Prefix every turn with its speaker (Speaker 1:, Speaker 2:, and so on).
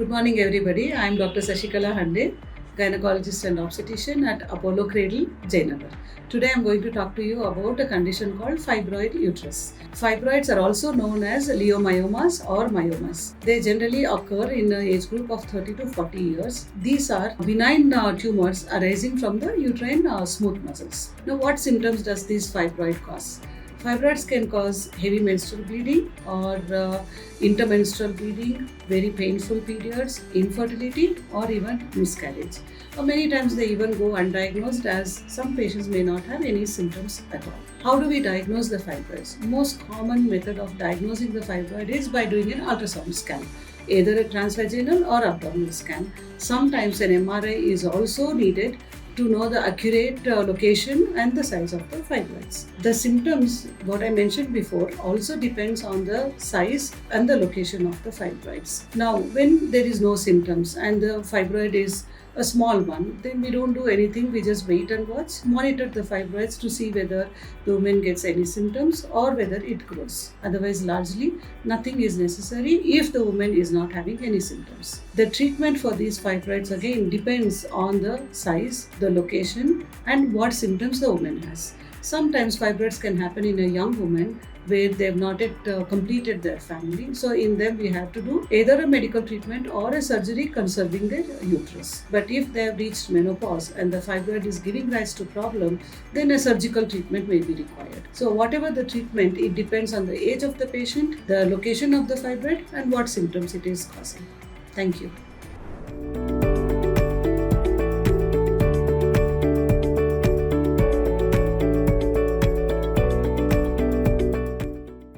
Speaker 1: Good morning, everybody. I am Dr. Sashikala Hande, gynecologist and obstetrician at Apollo Cradle, Jayanagar. Today, I am going to talk to you about a condition called fibroid uterus. Fibroids are also known as leiomyomas or myomas. They generally occur in the age group of 30 to 40 years. These are benign tumors arising from the uterine smooth muscles. Now, what symptoms does this fibroid cause? Fibroids can cause heavy menstrual bleeding or intermenstrual bleeding, very painful periods, infertility, or even miscarriage. Or many times they even go undiagnosed, as some patients may not have any symptoms at all. How do we diagnose the fibroids? Most common method of diagnosing the fibroid is by doing an ultrasound scan, either a transvaginal or abdominal scan. Sometimes an MRI is also needed to know the accurate location and the size of the fibroids. The symptoms, what I mentioned before, also depends on the size and the location of the fibroids. Now, when there is no symptoms and the fibroid is a small one, then we don't do anything, we just wait and watch, monitor the fibroids to see whether the woman gets any symptoms or whether it grows. Otherwise, largely, nothing is necessary if the woman is not having any symptoms. The treatment for these fibroids again depends on the size, the location, and what symptoms the woman has. Sometimes fibroids can happen in a young woman where they have not yet completed their family. So in them we have to do either a medical treatment or a surgery conserving their uterus. But if they have reached menopause and the fibroid is giving rise to problem, then a surgical treatment may be required. So whatever the treatment, it depends on the age of the patient, the location of the fibroid, and what symptoms it is causing. Thank you.